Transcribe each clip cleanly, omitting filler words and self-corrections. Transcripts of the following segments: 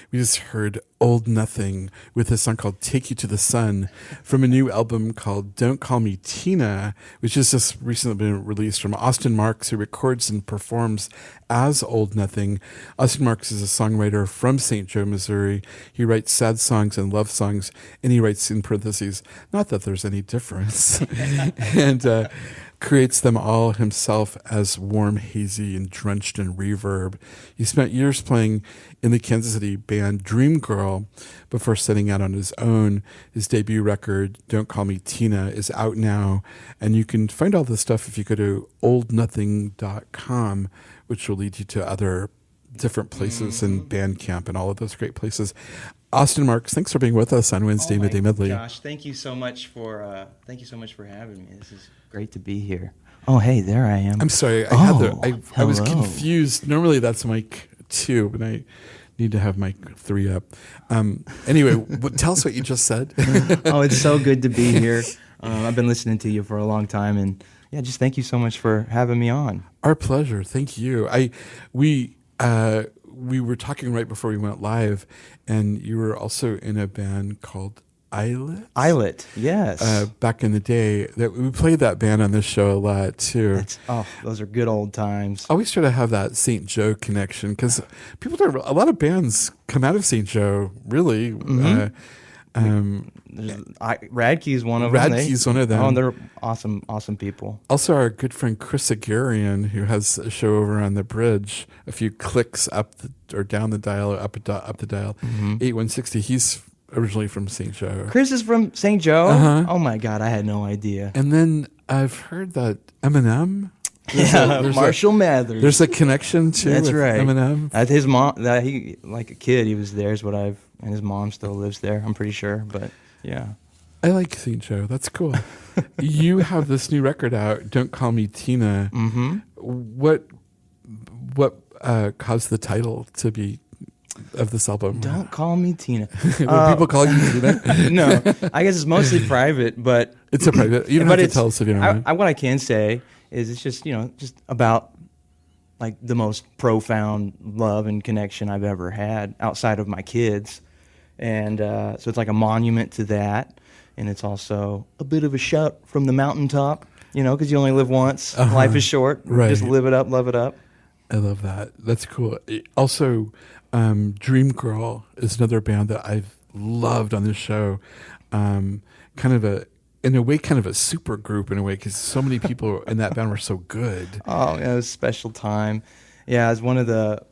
We just heard Old Nothing with a song called Take You to the Sun from a new album called Don't Call Me Tina, which has just recently been released from Austin Marks, who records and performs as Old Nothing. Austin Marks is a songwriter from St. Joe, Missouri. He writes sad songs and love songs, and he writes in parentheses, not that there's any difference, and creates them all himself as warm, hazy, and drenched in reverb. He spent years playing in the Kansas City band Dream Girl before setting out on his own. His debut record, Don't Call Me Tina, is out now, and you can find all this stuff if you go to oldnothing.com, which will lead you to other different places and Bandcamp and all of those great places. Austin Marks, thanks for being with us on Wednesday Midday Medley. Gosh, thank you so much for having me. This is great to be here. Oh, hey, there I am. I'm sorry, I was confused. Normally that's mic 2, but I need to have mic 3 up. Anyway, tell us what you just said. Oh, it's so good to be here. I've been listening to you for a long time, and yeah, just thank you so much for having me on. Our pleasure. Thank you. We were talking right before we went live, and you were also in a band called Islet, yes. Back in the day, that we played that band on this show a lot too. Those are good old times. I always try to have that St. Joe connection because people don't. A lot of bands come out of St. Joe, really. Mm-hmm. Radkey's one of them. Radkey's one of them. Oh, they're awesome people. Also, our good friend Chris Agarian, who has a show over on the bridge, a few clicks up or down the dial or up the dial, 8160. He's originally from St. Joe. Chris is from St. Joe? Uh-huh. Oh my God, I had no idea. And then I've heard that Eminem. There's Marshall Mathers. There's a connection too. That's right. Eminem. At his mom, that he like a kid, he was there. And his mom still lives there. I'm pretty sure, but yeah. I like St. Joe. That's cool. You have this new record out, Don't Call Me Tina. Mm-hmm. What caused the title to be of this album? Don't Call Me Tina. When people call you Tina? No, I guess it's mostly private, but it's a private. You don't have to tell us if you don't want. What I can say is it's just just about like the most profound love and connection I've ever had outside of my kids, and so it's like a monument to that, and it's also a bit of a shout from the mountaintop, because you only live once. Life is short. Right. Just live it up, love it up. I love that. That's cool. Also, Dream Girl is another band that I've loved on this show. In a way, kind of a super group in a way, because so many people in that band were so good. Oh, yeah, it was a special time. Yeah, as one of the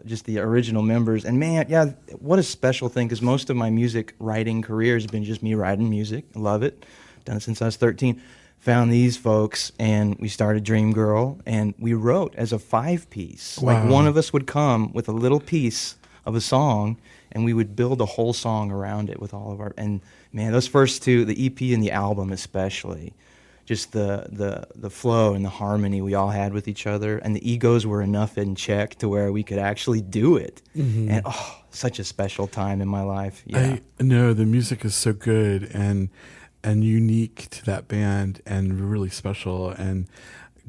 just the original members, and man, yeah, what a special thing, because most of my music writing career has been just me writing music. I love it. Done it since I was 13. Found these folks, and we started Dream Girl, and we wrote as a 5-piece. Wow. Like one of us would come with a little piece of a song, and we would build a whole song around it with all of our. And man, those first two, the EP and the album especially, just the flow and the harmony we all had with each other, and the egos were enough in check to where we could actually do it. Mm-hmm. And such a special time in my life. Yeah. I know the music is so good and unique to that band, and really special, and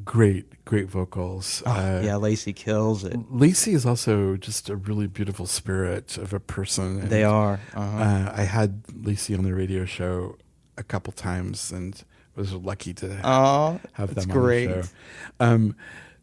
great vocals. Yeah, Lacey kills it. Lacey is also just a really beautiful spirit of a person. They are. I had Lacey on the radio show a couple times and was lucky to have them on the show.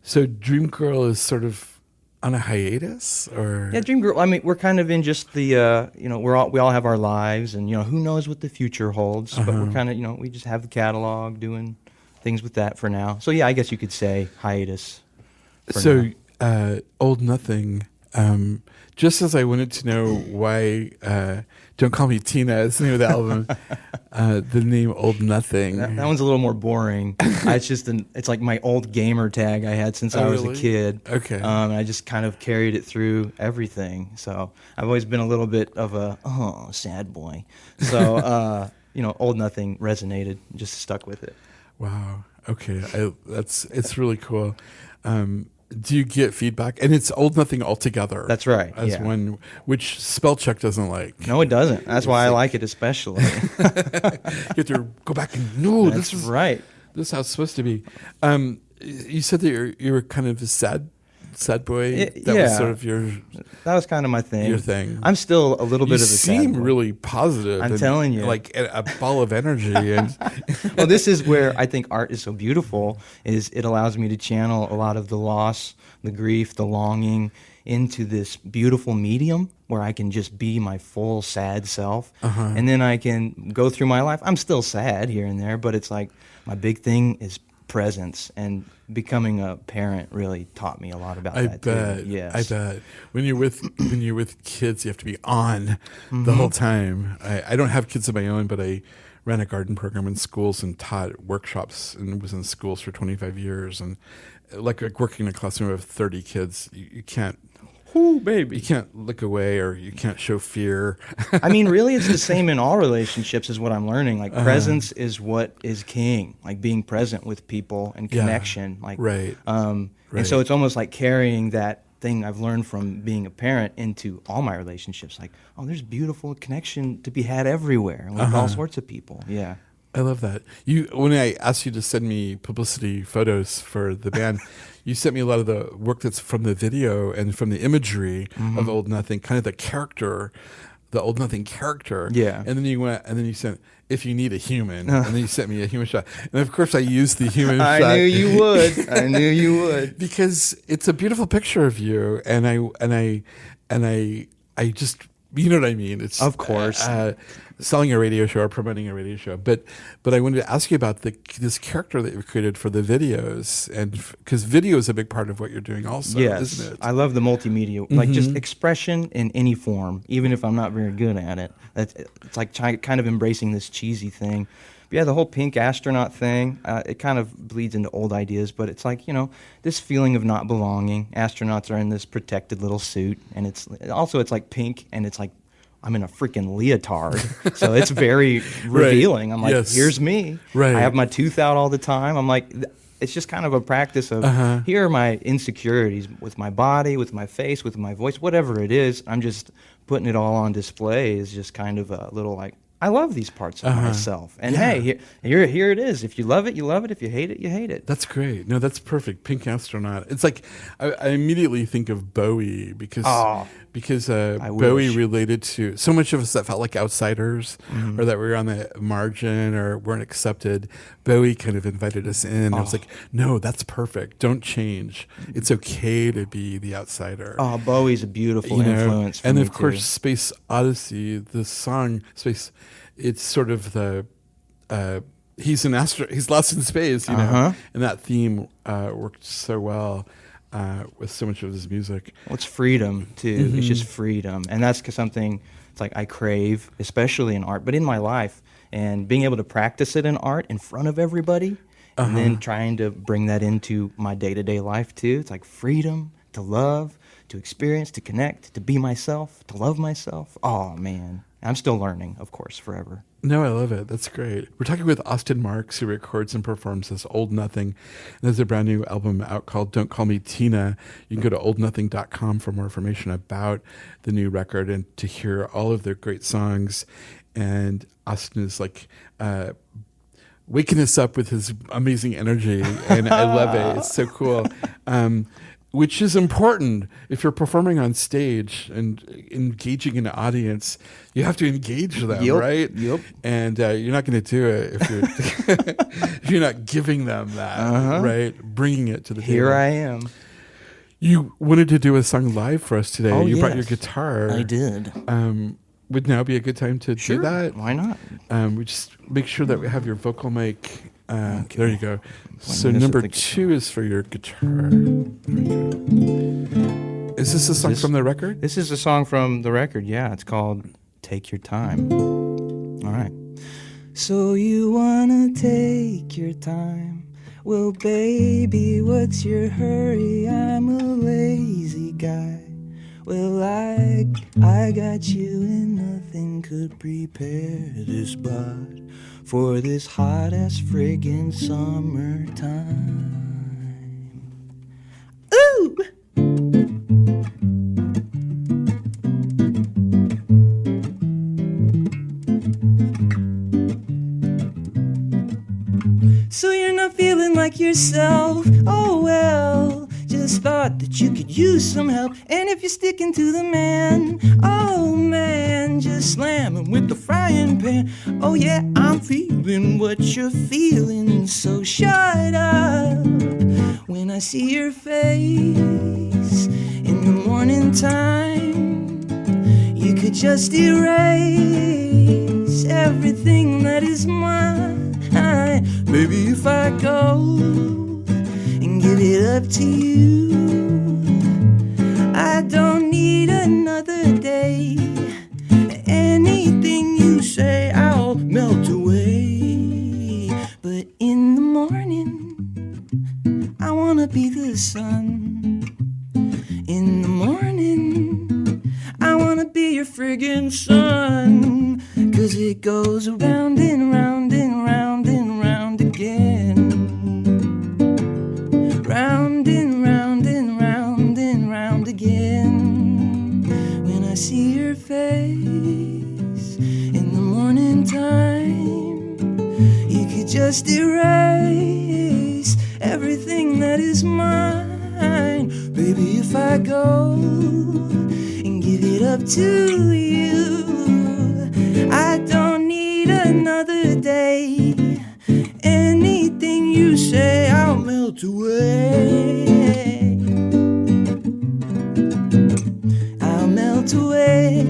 So Dream Girl is sort of on a hiatus, or Dream Girl. I mean, we're kind of in just the we all have our lives, and who knows what the future holds. But we're kind of we just have the catalog, doing things with that for now. So yeah, I guess you could say hiatus. So Old Nothing. Just as I wanted to know why Don't Call Me Tina is the name of the album, the name Old Nothing. That one's a little more boring. It's like my old gamer tag I had since I was a kid. Okay. And I just kind of carried it through everything. So I've always been a little bit of a sad boy. So Old Nothing resonated. Just stuck with it. Wow. Okay. It's really cool. Do you get feedback? And it's Old Nothing altogether. That's right. As one, which spell check doesn't like. No, it doesn't. That's why I like it especially. You have to go back and That's right. This is how it's supposed to be. You said that you were kind of a sad sad boy. That That yeah, was sort of your kind of my thing. Your thing. I'm still a little You bit of a sad seem boy. really positive. I'm and telling you. like a ball of energy. And Well, this is where I think art is so beautiful. Is it allows me to channel a lot of the loss, the grief, the longing into this beautiful medium where I can just be my full sad self, and then I can go through my life. I'm still sad here and there, but it's like my big thing is presence, and becoming a parent really taught me a lot about that bet. too. Yes. I bet. When you're with kids, you have to be on the whole time. I don't have kids of my own, but I ran a garden program in schools and taught workshops and was in schools for 25 years. And like working in a classroom of 30 kids, you can't. Oh, baby. You can't look away or you can't show fear. I mean, really, it's the same in all relationships is what I'm learning. Like, presence is what is king, like being present with people and connection. Like, right. And so it's almost like carrying that thing I've learned from being a parent into all my relationships. Like, oh, there's beautiful connection to be had everywhere with all sorts of people. Yeah. I love that. When I asked you to send me publicity photos for the band, you sent me a lot of the work that's from the video and from the imagery of Old Nothing, kind of the Old Nothing character. Yeah. And then you sent If You Need a Human, and then you sent me a human shot. And of course I used the human shot. I knew you would. I knew you would. Because it's a beautiful picture of you, and I just, you know what I mean? It's of course. Selling a radio show or promoting a radio show, but I wanted to ask you about this character that you've created for the videos, and because video is a big part of what you're doing, also, yes, isn't it? I love the multimedia, like just expression in any form, even if I'm not very good at it. It's like kind of embracing this cheesy thing. But yeah, the whole pink astronaut thing, it kind of bleeds into old ideas, but it's like, this feeling of not belonging. Astronauts are in this protected little suit, and it's like pink, and it's like I'm in a freaking leotard, so it's very revealing. I'm like, yes. Here's me. Right. I have my tooth out all the time. I'm like, it's just kind of a practice of here are my insecurities with my body, with my face, with my voice, whatever it is. I'm just putting it all on display. Is just kind of a little like, I love these parts of myself. And hey, here it is. If you love it, you love it. If you hate it, you hate it. That's great. No, that's perfect. Pink astronaut. It's like I immediately think of Bowie because Bowie related to so much of us that felt like outsiders or that we were on the margin or weren't accepted. Bowie kind of invited us in. I was like, no, that's perfect. Don't change. It's okay to be the outsider. Oh, Bowie's a beautiful influence for and me of course, too. Space Odyssey, the song Space. It's sort of the he's lost in space, and that theme worked so well with so much of his music. Well, it's freedom too. It's just freedom, and that's something it's like I crave, especially in art, but in my life, and being able to practice it in art in front of everybody, and then trying to bring that into my day-to-day life too. It's like freedom to love, to experience, to connect, to be myself, to love myself. Oh man. I'm still learning, of course, forever. No, I love it. That's great. We're talking with Austin Marks, who records and performs as Old Nothing. And there's a brand new album out called Don't Call Me Tina. You can go to oldnothing.com for more information about the new record and to hear all of their great songs. And Austin is like waking us up with his amazing energy, and I love it. It's so cool. Which is important if you're performing on stage and engaging an audience. You have to engage them, right? Yep. And you're not going to do it if you're if you're not giving them that, right? Bringing it to the table. Here I am. You wanted to do a song live for us today. Oh, you brought yes. your guitar. I did. Would now be a good time to do that? Why not? We just make sure that we have your vocal mic. Okay. There you go. So number 2 is for your guitar. Is this a song from the record? This is a song from the record, yeah. It's called Take Your Time. All right. So you wanna take your time? Well, baby, what's your hurry? I'm a lazy guy. Well, I got you and nothing could prepare this spot for this hot-ass friggin' summertime. Ooh! So you're not feeling like yourself? Oh well, just thought thought that you could use some help. And if you're sticking to the man, oh man, just slam him with the frying pan. Oh yeah, I'm feeling what you're feeling, so shut up when I see your face in the morning time. You could just erase everything that is mine. Baby, if I go and give it up to you, I don't need another day. Anything you say, I'll melt away. But in the morning, I wanna be the sun. In the morning, I wanna be your friggin' sun. 'Cause it goes around and round and round and round again. Round and round and round and round again. When I see your face in the morning time, you could just erase everything that is mine. Baby, if I go and give it up to you, I don't need another day. Anything you say, I'll melt away. I'll melt away.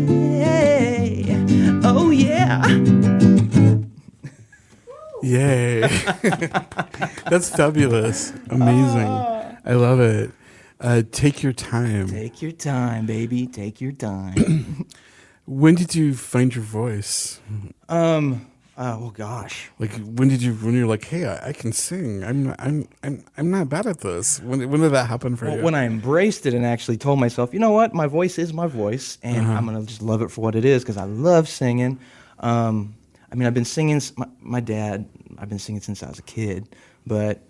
Oh yeah. Yay. That's fabulous. Amazing. I love it. Take your time. Take your time, baby. Take your time. When did you find your voice? Oh gosh. Like when you're like, hey, I can sing. I'm not bad at this. When did that happen for you? When I embraced it and actually told myself, you know what, my voice is my voice, and I'm gonna just love it for what it is because I love singing. I mean, I've been singing. My dad, I've been singing since I was a kid, but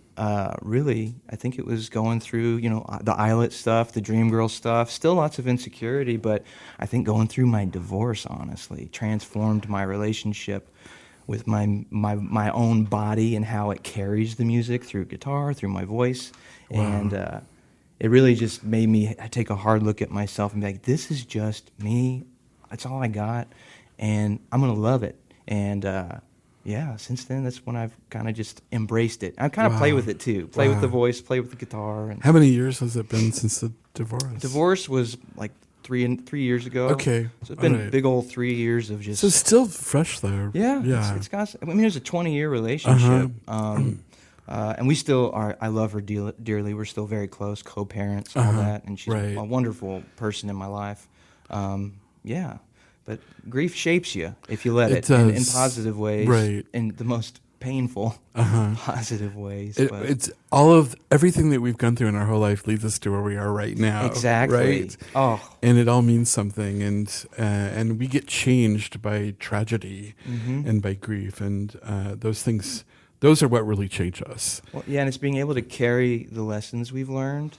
really, I think it was going through, the Islet stuff, the Dream Girl stuff, still lots of insecurity, but I think going through my divorce, honestly, transformed my relationship with my own body and how it carries the music through guitar, through my voice. Wow. And it really just made me take a hard look at myself and be like, this is just me. That's all I got, and I'm going to love it. And since then, that's when I've kind of just embraced it. I kind of play with it too. Play with the voice, play with the guitar. And how many years has it been since the divorce? Divorce was like 3 years ago. Okay. So it's been a big old 3 years of just... So it's still fresh though. Yeah. It's got, I mean, it was a 20-year relationship. And we still are, I love her dearly. We're still very close, co-parents, all that. And she's a wonderful person in my life. But grief shapes you if you let it in positive ways, in the most painful positive ways. It's everything that we've gone through in our whole life leads us to where we are right now. Exactly. Right? Oh, and it all means something, and we get changed by tragedy and by grief, and those things. Those are what really change us. Well, yeah, and it's being able to carry the lessons we've learned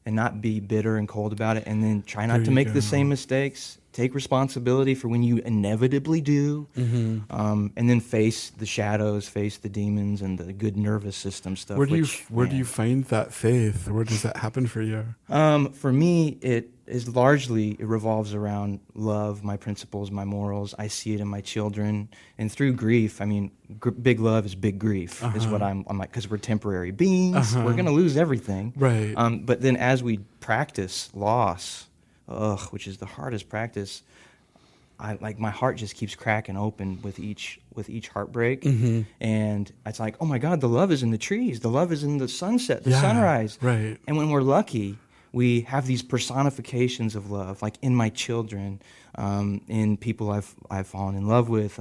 and not be bitter and cold about it, and then try not to make the same mistakes. Take responsibility for when you inevitably do, and then face the shadows, face the demons, and the good nervous system stuff. Where do you find that faith? Where does that happen for you? For me, it revolves around love, my principles, my morals. I see it in my children, and through grief. I mean, big love is big grief. Is what I'm like, because we're temporary beings. We're gonna lose everything. Right. But then as we practice loss, which is the hardest practice, my heart just keeps cracking open with each heartbreak, and it's like, oh my God, the love is in the trees, the love is in the sunset, the sunrise, right? And when we're lucky, we have these personifications of love, like in my children, in people I've fallen in love with,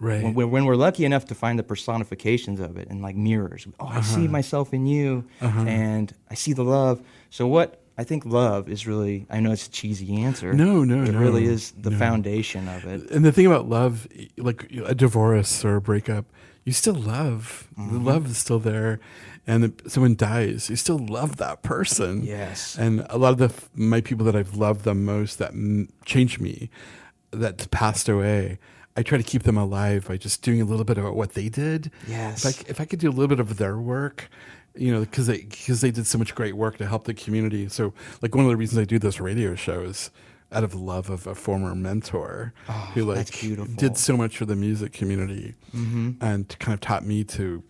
Right. When we're lucky enough to find the personifications of it and like mirrors, I see myself in you, and I see the love. So what I think love is really, I know it's a cheesy answer. No. It really is the foundation of it. And the thing about love, like a divorce or a breakup, you still love. The love is still there. And if someone dies, you still love that person. Yes. And a lot of my people that I've loved the most, that changed me, that passed away, I try to keep them alive by just doing a little bit of what they did. Yes. If I could do a little bit of their work, because they did so much great work to help the community. So, like, one of the reasons I do this radio show is out of love of a former mentor who that's beautiful. did so much for the music community and kind of taught me to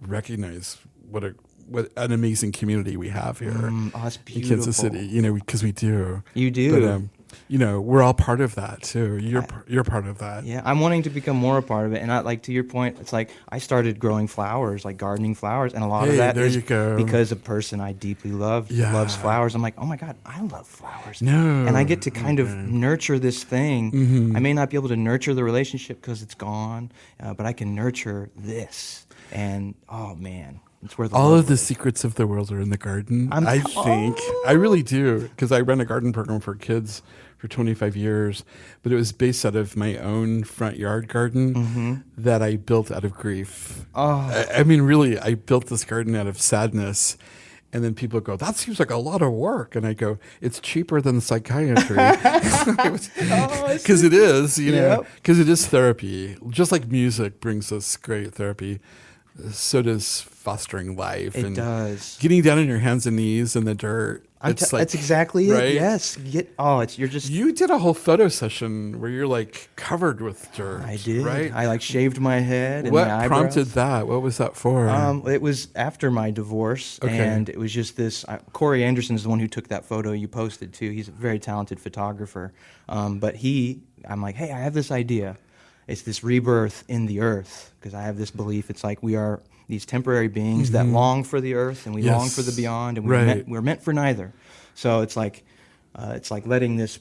recognize what an amazing community we have here That's in beautiful. Kansas City. Because we do. You do. But we're all part of that too. You're part of that. Yeah, I'm wanting to become more a part of it. And like to your point, it's like I started growing flowers, like gardening flowers, and a lot of that is because a person I deeply love loves flowers. I'm like, oh my God, I love flowers. No, and I get to kind of nurture this thing. I may not be able to nurture the relationship because it's gone, but I can nurture this. And oh man, it's worth all of the secrets of the world are in the garden. I think I really do, because I ran a garden program for kids for 25 years, but it was based out of my own front yard garden that I built out of grief. I mean, really, I built this garden out of sadness. And then people go, that seems like a lot of work. And I go, it's cheaper than psychiatry. Because it is, because it is therapy. Just like music brings us great therapy, so does fostering life. It does. Getting down on your hands and knees in the dirt. That's exactly right? it. Yes. You did a whole photo session where you're like covered with dirt. I did. Right? I shaved my head and what my eyebrows. prompted that? What was that for? It was after my divorce, and it was just this. Corey Anderson is the one who took that photo you posted too. He's a very talented photographer. I'm like, hey, I have this idea. It's this rebirth in the earth, because I have this belief. It's like we are these temporary beings that long for the earth, and we long for the beyond, and we're meant for neither. So it's like letting this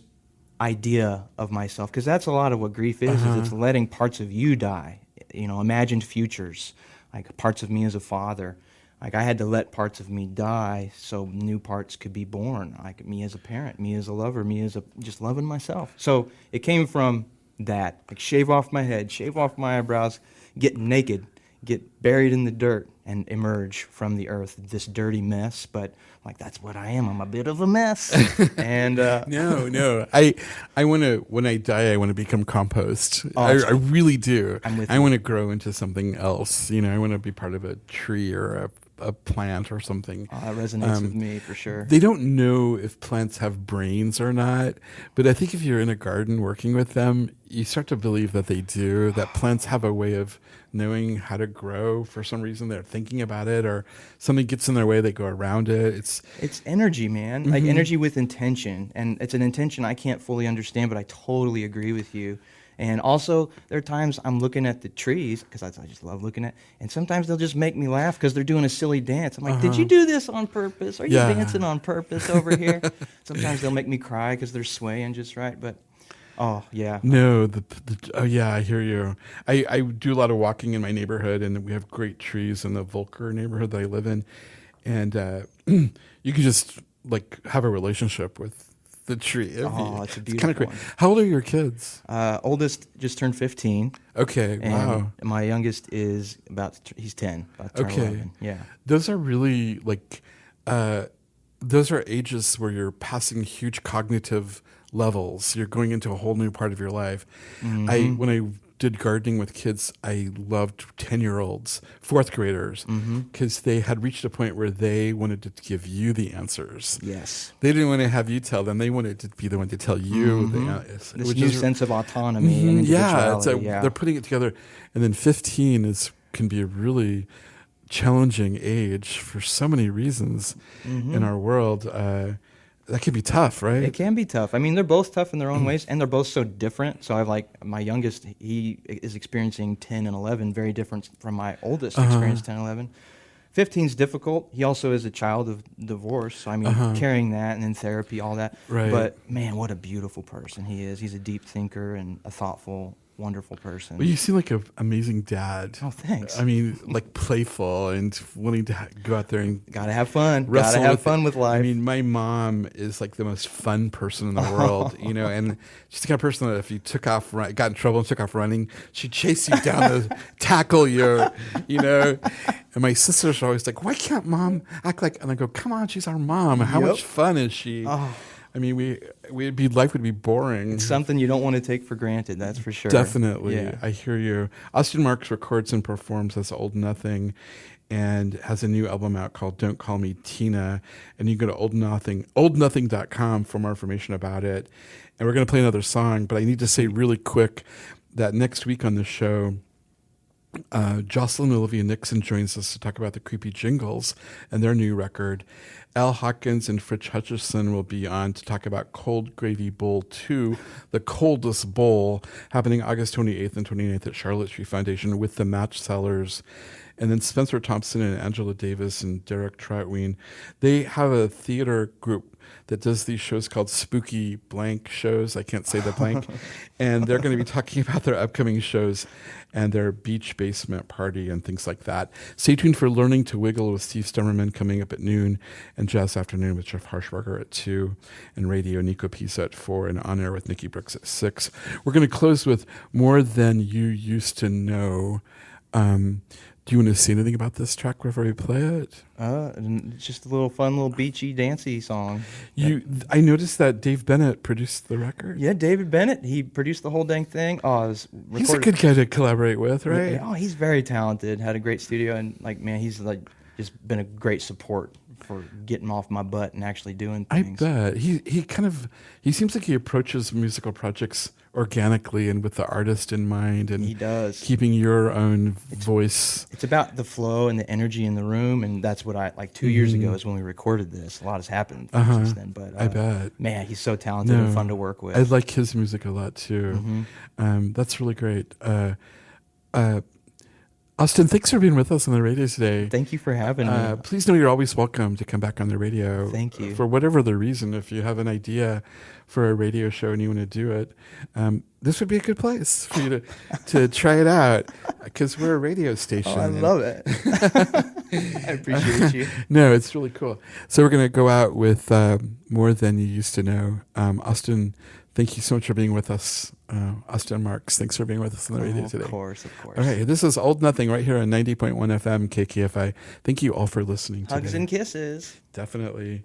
idea of myself, because that's a lot of what grief is it's letting parts of you die, imagined futures, like parts of me as a father. Like I had to let parts of me die so new parts could be born, like me as a parent, me as a lover, me as just loving myself. So it came from that, like shave off my head, shave off my eyebrows, get naked, get buried in the dirt, and emerge from the earth, this dirty mess. But like that's what I am. I'm a bit of a mess. And no, I want to. When I die, I want to become compost. I really do. I want to grow into something else. I want to be part of a tree or a plant or something. That resonates with me for sure. They don't know if plants have brains or not, but I think if you're in a garden working with them, you start to believe that they do, that plants have a way of knowing how to grow. For some reason they're thinking about it, or something gets in their way, they go around it. It's energy, man. Like energy with intention, and it's an intention I can't fully understand, but I totally agree with you. And also, there are times I'm looking at the trees, because I just love looking at, and sometimes they'll just make me laugh because they're doing a silly dance. I'm like, did you do this on purpose? Are you dancing on purpose over here? Sometimes they'll make me cry because they're swaying just right, but oh, yeah. No, I hear you. I do a lot of walking in my neighborhood, and we have great trees in the Volker neighborhood that I live in. And you can just like have a relationship with the tree. It's a beautiful kind of great. How old are your kids? Oldest just turned 15. Okay, wow. And my youngest is he's 10. About to turn 11. Yeah. Those are really like, those are ages where you're passing huge cognitive levels. You're going into a whole new part of your life. When I did gardening with kids, I loved 10-year-olds, fourth graders, because they had reached a point where they wanted to give you the answers. Yes. They didn't want to have you tell them. They wanted to be the one to tell you the answers. This new sense of autonomy and individuality. They're putting it together. And then 15 can be a really challenging age for so many reasons in our world. That can be tough, right? It can be tough. I mean, they're both tough in their own ways, and they're both so different. So my youngest, he is experiencing 10 and 11, very different from my oldest experienced 10 and 11. 15 is difficult. He also is a child of divorce. So, I mean, carrying that and then therapy, all that. Right. But, man, what a beautiful person he is. He's a deep thinker and a thoughtful, wonderful person. Well, you seem like an amazing dad. Oh, thanks. I mean, like playful and wanting to go out there and gotta have fun. Gotta have fun with life. I mean, my mom is like the most fun person in the world, and she's the kind of person that if you got in trouble and took off running, she'd chase you down to tackle you, And my sisters are always like, "Why can't mom act like?" And I go, "Come on, she's our mom. How much fun is she?" I mean, life would be boring. It's something you don't want to take for granted, that's for sure. Definitely. Yeah. I hear you. Austin Marks records and performs as Old Nothing and has a new album out called Don't Call Me Tina. And you can go to oldnothing.com for more information about it. And we're going to play another song, but I need to say really quick that next week on the show, Jocelyn Olivia Nixon joins us to talk about the Creepy Jingles and their new record. Al Hawkins and Fritz Hutchison will be on to talk about Cold Gravy Bowl 2, the coldest bowl, happening August 28th and 29th at Charlotte Street Foundation with the Match Sellers. And then Spencer Thompson and Angela Davis and Derek Troutween, they have a theater group that does these shows called Spooky Blank shows. I can't say the blank. And they're going to be talking about their upcoming shows and their beach basement party and things like that. Stay tuned for Learning to Wiggle with Steve Stemmerman coming up at noon, and Jazz Afternoon with Jeff Harshbarger at 2, and Radio Nico Pisa at 4, and On Air with Nikki Brooks at 6. We're going to close with More Than You Used to Know. Do you want to say anything about this track before we play it? It's just a little fun, little beachy, dancey song. I noticed that Dave Bennett produced the record. Yeah, David Bennett. He produced the whole dang thing. Oh, it was recorded. He's a good guy to collaborate with, right? Yeah, he's very talented. Had a great studio, and he's just been a great support for getting off my butt and actually doing things. I bet he seems like he approaches musical projects organically and with the artist in mind, and he does, keeping your own voice. It's about the flow and the energy in the room, and that's what I 2 years ago is when we recorded this. A lot has happened since then, but I bet, man, he's so talented and fun to work with. I like his music a lot too. That's really great. Austin, thanks for being with us on the radio today. Thank you for having me. Please know you're always welcome to come back on the radio. Thank you. For whatever the reason, if you have an idea for a radio show and you want to do it, this would be a good place for you to try it out, because we're a radio station. Oh, I love it. I appreciate you. No, it's really cool. So we're going to go out with More Than You Used to Know. Austin, thank you so much for being with us. Austin Marks, thanks for being with us on the radio today. Of course. All right, this is Old Nothing right here on 90.1 FM KKFI. Thank you all for listening today. Hugs and kisses. Definitely.